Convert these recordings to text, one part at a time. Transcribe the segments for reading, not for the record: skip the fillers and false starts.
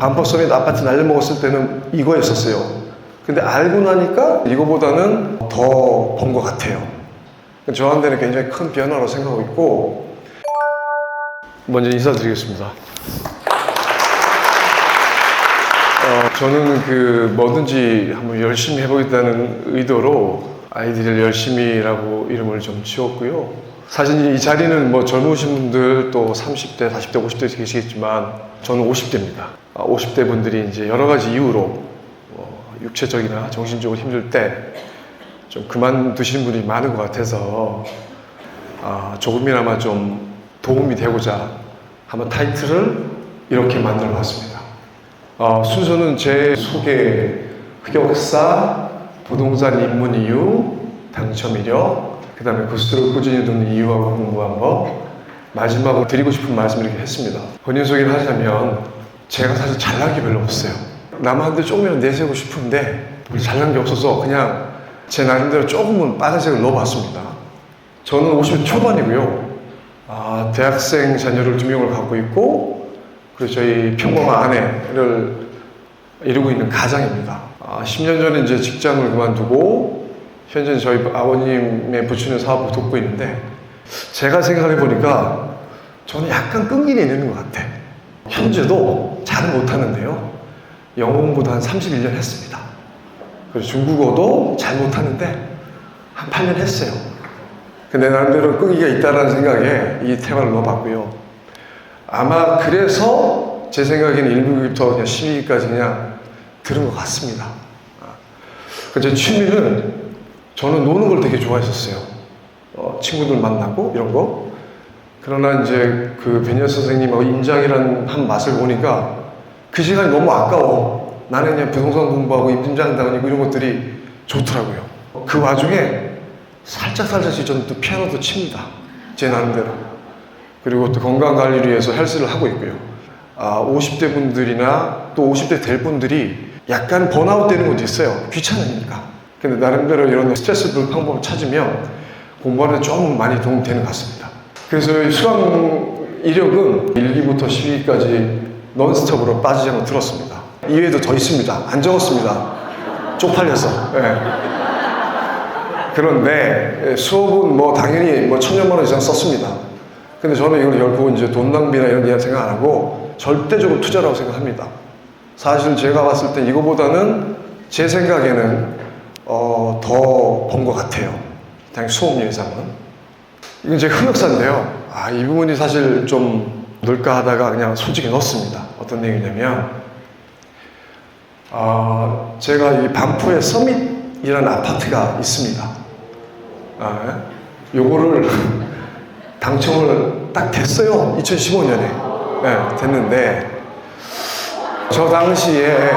반포 서밋 아파트 날려먹었을 때는 이거였었어요. 근데 알고 나니까 이거보다는 더 번 것 같아요. 저한테는 굉장히 큰 변화로 생각하고 있고, 먼저 인사드리겠습니다. 저는 뭐든지 한번 열심히 해보겠다는 의도로 아이디를 열심히라고 이름을 좀 지었고요. 사실 이 자리는 뭐 젊으신 분들 또 30대, 40대, 50대 계시겠지만 저는 50대입니다. 50대 분들이 이제 여러 가지 이유로 육체적이나 정신적으로 힘들 때 좀 그만두시는 분이 많은 것 같아서 조금이나마 좀 도움이 되고자 한번 타이틀을 이렇게 만들어 봤습니다. 순서는 제 소개, 흑역사, 부동산 입문 이유, 당첨 이력, 그 다음에 구스를 꾸준히 듣는 이유하고 공부한 법, 마지막으로 드리고 싶은 말씀 이렇게 했습니다. 본인 소개를 하자면 제가 사실 잘난 게 별로 없어요. 남한테 조금이라도 내세우고 싶은데 잘난 게 없어서 그냥 제 나름대로 조금은 빨간색을 넣어봤습니다. 저는 50대 초반이고요. 대학생 자녀를 2명을 갖고 있고, 그리고 저희 평범한 아내를 이루고 있는 가장입니다. 10년 전에 이제 직장을 그만두고 현재 저희 아버님의 부추는 사업을 돕고 있는데, 제가 생각해 보니까 저는 약간 끈기는 있는 것 같아. 현재도 잘은 못하는데요. 영어 공부도 한 31년 했습니다. 그리고 중국어도 잘 못하는데 한 8년 했어요. 근데 나름대로 끈기가 있다는 생각에 이 테마를 넣어봤고요. 아마 그래서 제 생각에는 1부부터 그냥 12기까지 그냥 들은 것 같습니다. 제 취미는 저는 노는 걸 되게 좋아했었어요. 친구들 만나고 이런 거. 그러나 이제 그 배년 선생님하고 임장이라는 한 맛을 보니까 그 시간이 너무 아까워. 나는 그냥 부동산 공부하고 임장 다니고 이런 것들이 좋더라고요. 그 와중에 살짝씩 저는 또 피아노도 칩니다. 제 나름대로. 그리고 또 건강관리를 위해서 헬스를 하고 있고요. 50대 분들이나 또 50대 될 분들이 약간 번아웃 되는 것도 있어요. 귀찮으니까. 근데 나름대로 이런 스트레스 풀 방법을 찾으면 공부하는 데 좀 많이 도움이 되는 것 같습니다. 그래서 수강 이력은 1기부터 12기까지 논스톱으로 빠지지 않고 들었습니다. 이외에도 더 있습니다. 안 적었습니다. 쪽팔려서. 네. 그런데 수업은 뭐 당연히 뭐 1,000여만 원 이상 썼습니다. 근데 저는 이걸 결국 이제 돈 낭비나 이런 게 생각 안 하고 절대적으로 투자라고 생각합니다. 사실 제가 봤을 때 이거보다는 제 생각에는 더 번 것 같아요. 당연히 수업료 이상은. 이건 제 흑역사인데요. 이 부분이 사실 좀 넣을까 하다가 그냥 솔직히 넣었습니다. 어떤 내용이냐면 제가 이 반포에 서밋이라는 아파트가 있습니다. 요거를 당첨을 딱 됐어요. 2015년에. 네, 됐는데 저 당시에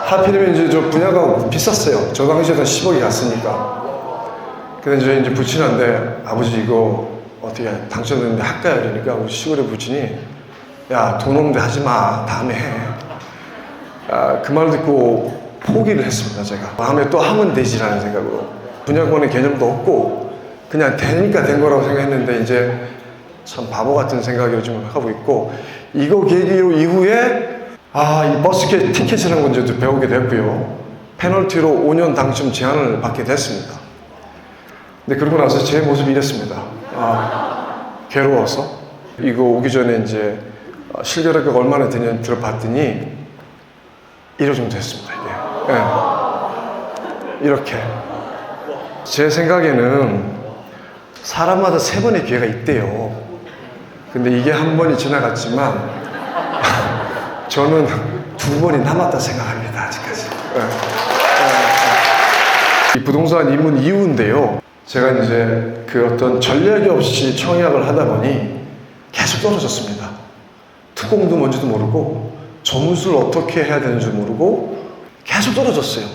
하필이면 이제 저 분야가 비쌌어요. 저 당시에도 10억이 갔으니까. 근데 이제 부친한테 아버지 이거 어떻게 당첨됐는데 할까요? 이러니까 우리 시골에 부친이 야, 돈 없는데 하지 마. 다음에 해. 그 말 듣고 포기를 했습니다. 제가 다음에 또 하면 되지라는 생각으로 분야권의 개념도 없고 그냥 되니까 된 거라고 생각했는데 이제 참 바보 같은 생각을 좀 하고 있고, 이거 계기로 이후에 이 버스 티켓이라는 건 이제 배우게 됐고요. 페널티로 5년 당첨 제한을 받게 됐습니다. 근데 그러고 나서 제 모습이 이랬습니다. 괴로워서 이거 오기 전에 이제 실거래가가 얼마나 되냐 들어봤더니 1억 정도 됐습니다. 이게. 네. 이렇게 제 생각에는 사람마다 3번의 기회가 있대요. 근데 이게 한 번이 지나갔지만 저는 2번이 남았다 생각합니다. 아직까지. 이 부동산 입문 이유인데요. 제가 이제 그 어떤 전략이 없이 청약을 하다 보니 계속 떨어졌습니다. 특공도 뭔지도 모르고 점수를 어떻게 해야 되는지 모르고 계속 떨어졌어요.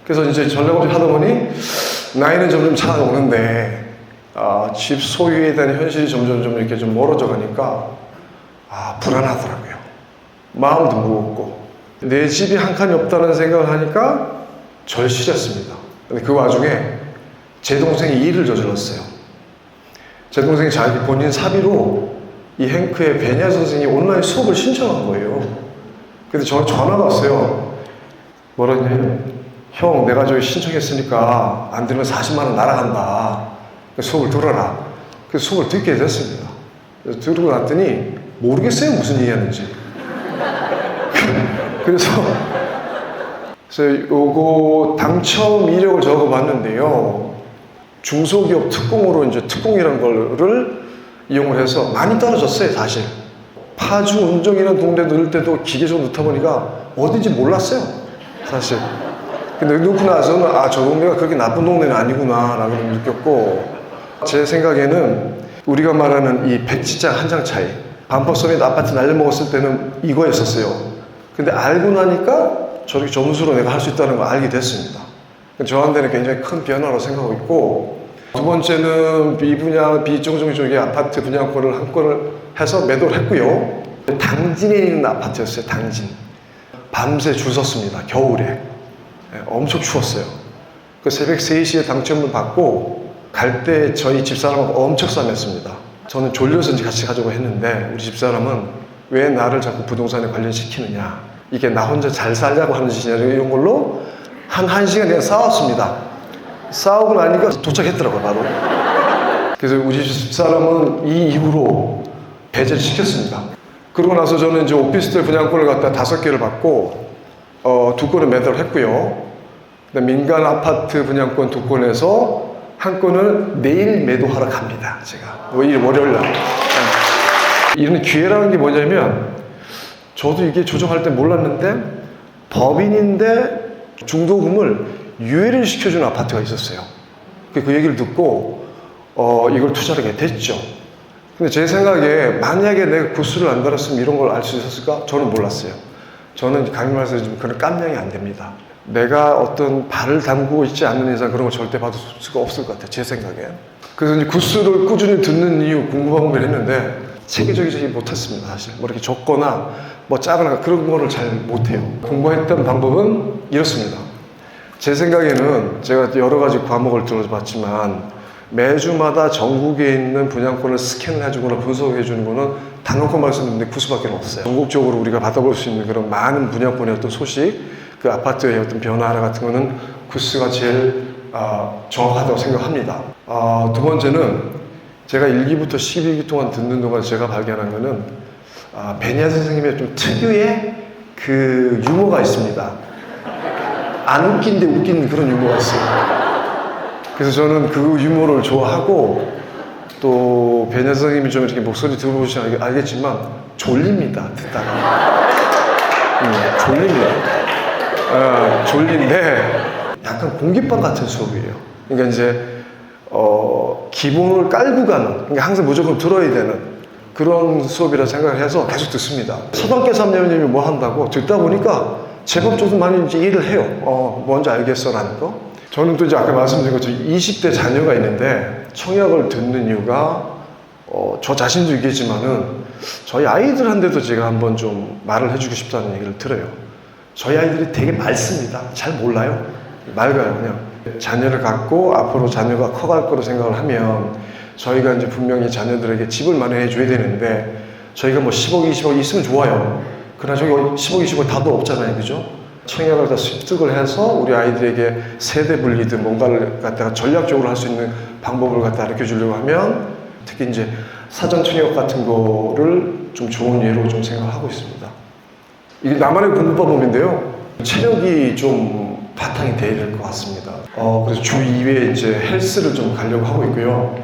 그래서 이제 전략 없이 하다 보니 나이는 점점 차오르는데 집 소유에 대한 현실이 점점 이렇게 좀 멀어져 가니까 불안하더라고요. 마음도 무겁고 내 집이 한 칸이 없다는 생각을 하니까 절실했습니다. 근데 그 와중에 제 동생이 일을 저질렀어요. 제 동생이 자기 본인 사비로 이 행크의 베냐 선생이 온라인 수업을 신청한 거예요. 근데 저한테 전화가 왔어요. 뭐라냐면, 형, 내가 저기 신청했으니까 안 들으면 40만 원 날아간다. 수업을 들어라. 그래서 수업을 듣게 됐습니다. 그래서 들고 났더니 모르겠어요, 무슨 얘기하는지. 그래서 요거 당첨 이력을 적어봤는데요. 중소기업 특공으로 이제 특공이라는 거를 이용을 해서 많이 떨어졌어요, 사실. 파주 운정이라는 동네 넣을 때도 기계적으로 넣다 보니까 어딘지 몰랐어요, 사실. 근데 넣고 나서는 저 동네가 그렇게 나쁜 동네는 아니구나 라고 느꼈고, 제 생각에는 우리가 말하는 이 백지장 한 장 차이, 반포섬에 아파트 날려먹었을 때는 이거였었어요. 근데 알고 나니까 저렇게 점수로 내가 할 수 있다는 걸 알게 됐습니다. 저한테는 굉장히 큰 변화로 생각하고 있고, 두 번째는 비정정 쪽의 아파트 분양권을 한 건을 해서 매도를 했고요. 당진에 있는 아파트였어요, 당진. 밤새 줄 섰습니다, 겨울에. 엄청 추웠어요. 그 새벽 3시에 당첨을 받고 갈 때 저희 집사람하고 엄청 싸맸습니다. 저는 졸려서 같이 가자고 했는데 우리 집사람은 왜 나를 자꾸 부동산에 관련시키느냐, 이게 나 혼자 잘 살자고 하는 짓이냐, 이런 걸로 한 1시간 내가 싸웠습니다. 싸우고 나니까 도착했더라고요, 바로. 그래서 우리 집사람은 이 이후로 배제를 시켰습니다. 그러고 나서 저는 이제 오피스텔 분양권을 갖다 5개를 받고 2건을 매도를 했고요. 민간 아파트 분양권 2건에서 한 건을 내일 매도하러 갑니다, 제가. 월요일 날. 이런 기회라는 게 뭐냐면, 저도 이게 조정할 때 몰랐는데, 법인인데 중도금을 유예를 시켜주는 아파트가 있었어요. 그 얘기를 듣고, 이걸 투자를 하게 됐죠. 근데 제 생각에, 만약에 내가 구스를 안 달았으면 이런 걸 알 수 있었을까? 저는 몰랐어요. 저는 강의 말씀드리지만 그런 깜냥이 안 됩니다. 내가 어떤 발을 담그고 있지 않는 이상 그런 걸 절대 받을 수가 없을 것 같아요, 제 생각에. 그래서 이제 구스를 꾸준히 듣는 이유 궁금한 걸 했는데 체계적이지 못했습니다, 사실. 뭐 이렇게 적거나 뭐 짜거나 그런 거를 잘 못해요. 공부했던 방법은 이렇습니다. 제 생각에는 제가 여러 가지 과목을 들어봤지만 매주마다 전국에 있는 분양권을 스캔을 해주거나 분석해 주는 거는 단언코 말씀드리는데 구수밖에 없어요. 전국적으로 우리가 받아볼 수 있는 그런 많은 분양권의 어떤 소식, 그 아파트의 어떤 변화 같은 거는 구스가 제일 정확하다고 생각합니다. 두 번째는 제가 1기부터 12기 동안 듣는 동안 제가 발견한 거는 베냐 선생님의 좀 특유의 그 유머가 있습니다. 안 웃긴데 웃긴 그런 유머가 있어요. 그래서 저는 그 유머를 좋아하고, 또 베냐 선생님이 좀 이렇게 목소리 들어보시면 알겠지만 졸립니다, 듣다가. 졸립니다. 졸린데 약간 공깃밥 같은 수업이에요. 그러니까 이제 기본을 깔고 가는, 그러니까 항상 무조건 들어야 되는 그런 수업이라 생각을 해서 계속 듣습니다. 서당계 3년님이 뭐 한다고 듣다 보니까 제법 좀 많이 이제 일을 해요. 뭔지 알겠어라는 거. 저는 또 이제 아까 말씀드린 것처럼 20대 자녀가 있는데 청약을 듣는 이유가 저 자신도 있겠지만은 저희 아이들한테도 제가 한번 좀 말을 해주고 싶다는 얘기를 들어요. 저희 아이들이 되게 맑습니다. 잘 몰라요. 맑아요, 그냥. 자녀를 갖고 앞으로 자녀가 커갈 거로 생각을 하면 저희가 이제 분명히 자녀들에게 집을 마련해 줘야 되는데, 저희가 뭐 10억, 20억 있으면 좋아요. 그러나 저기 10억, 20억 다도 없잖아요, 그죠? 청약을 다 습득을 해서 우리 아이들에게 세대 분리든 뭔가를 갖다가 전략적으로 할 수 있는 방법을 갖다 가르쳐 주려고 하면, 특히 이제 사전 청약 같은 거를 좀 좋은 예로 좀 생각을 하고 있습니다. 이게 나만의 공부법인데요. 체력이 좀 바탕이 돼야 될 것 같습니다. 그래서 주 2회 이제 헬스를 좀 가려고 하고 있고요.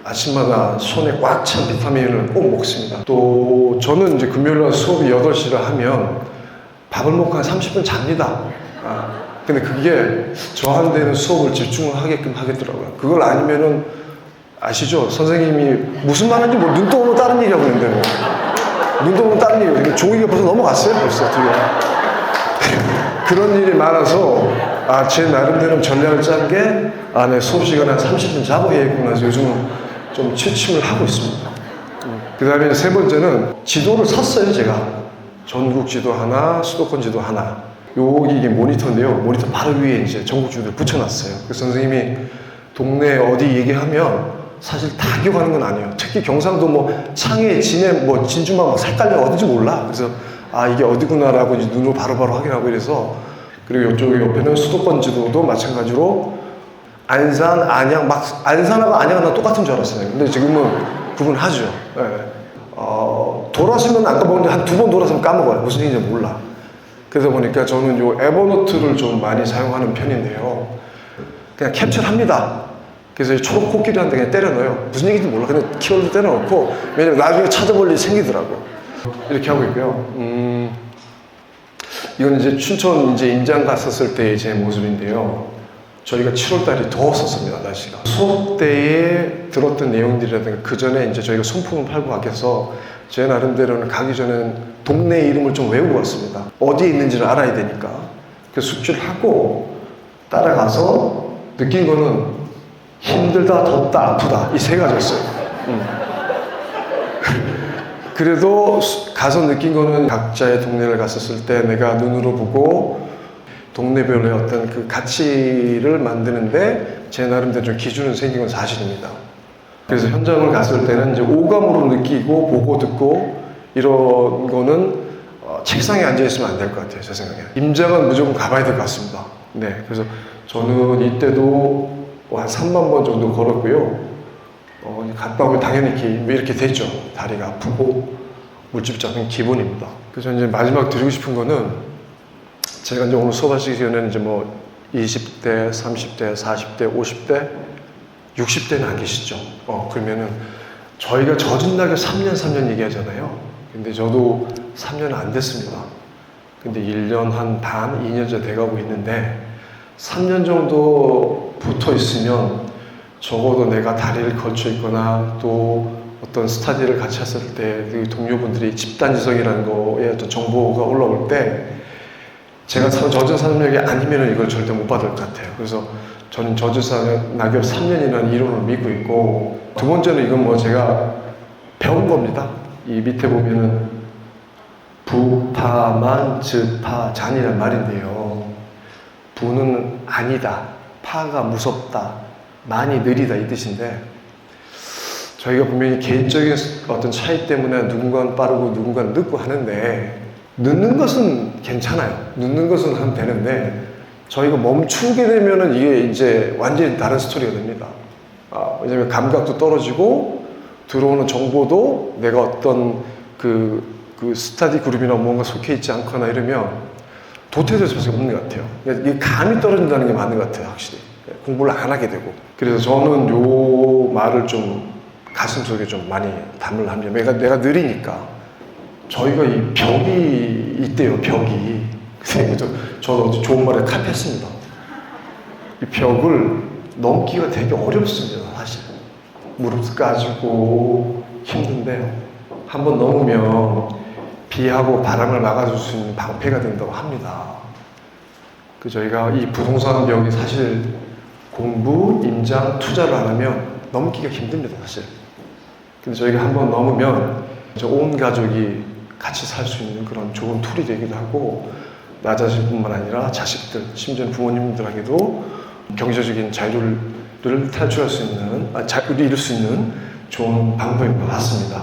아침마다 손에 꽉 찬 비타민을 꼭 먹습니다. 또 저는 이제 금요일날 수업이 8시라 하면 밥을 먹고 한 30분 잡니다. 근데 그게 저한테는 수업을 집중을 하게끔 하겠더라고요. 그걸 아니면은 아시죠? 선생님이 무슨 말 하는지 뭐 눈도 오면 다른 얘기하고 있는데 뭐. 눈도 오면 다른 얘기예요. 종이가 벌써 넘어갔어요, 벌써 뒤에. 그런 일이 많아서 제 나름대로 전략을 짠 게 내 수업 시간에 한 30분 자고 해야겠구나 해서 요즘은 좀 취침을 하고 있습니다. 그 다음에 세 번째는 지도를 샀어요, 제가. 전국 지도 하나, 수도권 지도 하나. 여기 이게 모니터인데요. 모니터 바로 위에 이제 전국 지도를 붙여놨어요. 그래서 선생님이 동네 어디 얘기하면 사실 다 기억하는 건 아니에요. 특히 경상도 뭐 창해, 진해, 뭐 진주만 막 색깔이 어딘지 몰라. 그래서 아 이게 어디구나라고 이제 눈으로 바로바로 확인하고 이래서. 그리고 이쪽에 옆에는 수도권 지도도 마찬가지로 안산, 안양, 막 안산하고 안양은 나 똑같은 줄 알았어요. 근데 지금은 구분하죠. 네. 돌아서면 아까 보는데 한 2번 돌아서면 까먹어요. 무슨 얘기인지 몰라. 그러다 보니까 저는 요 에버노트를 좀 많이 사용하는 편인데요. 그냥 캡처를 합니다. 그래서 이 초록 코끼리한테 그냥 때려 넣어요. 무슨 얘기인지 몰라. 그냥 키워드 때려 넣고, 왜냐면 나중에 찾아볼 일이 생기더라고. 이렇게 하고 있고요. 이건 이제 춘천 이제 임장 갔었을 때의 제 모습인데요. 저희가 7월달이 더웠었습니다, 날씨가. 수업 때에 들었던 내용들이라든가 그 전에 이제 저희가 손품을 팔고 가서 제 나름대로는 가기 전에는 동네 이름을 좀 외우고 왔습니다. 어디에 있는지를 알아야 되니까. 그래서 숙지를 하고 따라가서 느낀 거는 힘들다, 덥다, 아프다 이 3가지였어요. 그래도 가서 느낀 거는 각자의 동네를 갔었을 때 내가 눈으로 보고 동네별의 어떤 그 가치를 만드는데 제 나름대로 좀 기준은 생긴 건 사실입니다. 그래서 현장을 갔을 때는 이제 오감으로 느끼고 보고 듣고 이런 거는 책상에 앉아 있으면 안 될 것 같아요, 제 생각에. 임장은 무조건 가봐야 될 것 같습니다. 네, 그래서 저는 이때도 한 3만 번 정도 걸었고요. 갔다 오면 당연히 이렇게 됐죠. 다리가 아프고 물집 잡힌 기본입니다. 그래서 이제 마지막 드리고 싶은 거는 제가 이제 오늘 수업하시기 전에는 이제 뭐 20대, 30대, 40대, 50대, 60대는 안 계시죠. 그러면은 저희가 젖은 낙엽 3년 얘기하잖아요. 근데 저도 3년은 안 됐습니다. 근데 1년 한 반, 2년째 돼가고 있는데 3년 정도 붙어 있으면 적어도 내가 다리를 걸쳐 있거나 또 어떤 스타디를 같이 했을 때 그 동료분들이 집단지성이라는 거에 어떤 정보가 올라올 때 제가 젖은 산업력이 아니면 이걸 절대 못 받을 것 같아요. 그래서 저는 젖은 낙엽 3년이라는 이론을 믿고 있고, 두 번째는 이건 뭐 제가 배운 겁니다. 이 밑에 보면은 부파만 즉파잔이라는 말인데요. 부는 아니다, 파가 무섭다, 많이 느리다 이 뜻인데, 저희가 분명히 개인적인 어떤 차이 때문에 누군가는 빠르고 누군가는 늦고 하는데, 늦는 것은 괜찮아요. 늦는 것은 하면 되는데 저희가 멈추게 되면은 이게 이제 완전히 다른 스토리가 됩니다. 왜냐면 감각도 떨어지고 들어오는 정보도 내가 어떤 그 스터디 그룹이나 뭔가 속해 있지 않거나 이러면 도태될 수밖에 없는 것 같아요. 이게 감이 떨어진다는 게 맞는 것 같아요, 확실히. 공부를 안 하게 되고. 그래서 저는 요 말을 좀 가슴속에 좀 많이 담을 합니다. 내가 느리니까. 저희가 이 벽이 있대요, 벽이. 그래서 저도 어제 좋은 말에 탑했습니다. 이 벽을 넘기가 되게 어렵습니다, 사실. 무릎 까지고 힘든데, 한번 넘으면 비하고 바람을 막아줄 수 있는 방패가 된다고 합니다. 저희가 이 부동산 벽이 사실 공부, 임장, 투자를 안 하면 넘기가 힘듭니다, 사실. 근데 저희가 한번 넘으면 온 가족이 같이 살 수 있는 그런 좋은 툴이 되기도 하고, 나 자신뿐만 아니라 자식들, 심지어 부모님들에게도 경제적인 자유를 탈출할 수 있는, 자유를 이룰 수 있는 좋은 방법인 것 같습니다.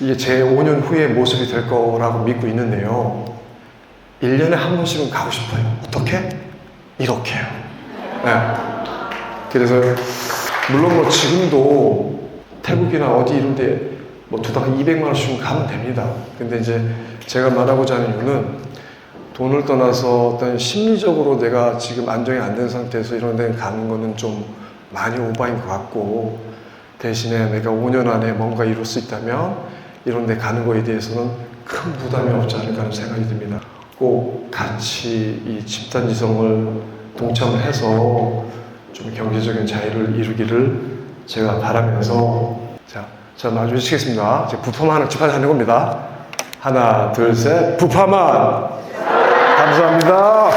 이게 제 5년 후의 모습이 될 거라고 믿고 있는데요. 1년에 한 번씩은 가고 싶어요. 어떻게? 이렇게요. 네. 그래서 물론 뭐 지금도 태국이나 어디 이런 데 뭐 두당 200만 원씩 가면 됩니다. 근데 이제 제가 말하고자 하는 이유는 돈을 떠나서 어떤 심리적으로 내가 지금 안정이 안 된 상태에서 이런 데 가는 거는 좀 많이 오버인 것 같고, 대신에 내가 5년 안에 뭔가 이룰 수 있다면 이런 데 가는 거에 대해서는 큰 부담이 없지 않을까 하는 생각이 듭니다. 꼭 같이 이 집단지성을 동참을 해서 좀 경제적인 자유를 이루기를 제가 바라면서, 자, 마주치겠습니다. 이제 부파만 하나 집합하는 겁니다. 하나, 둘, 셋, 부파만! 감사합니다.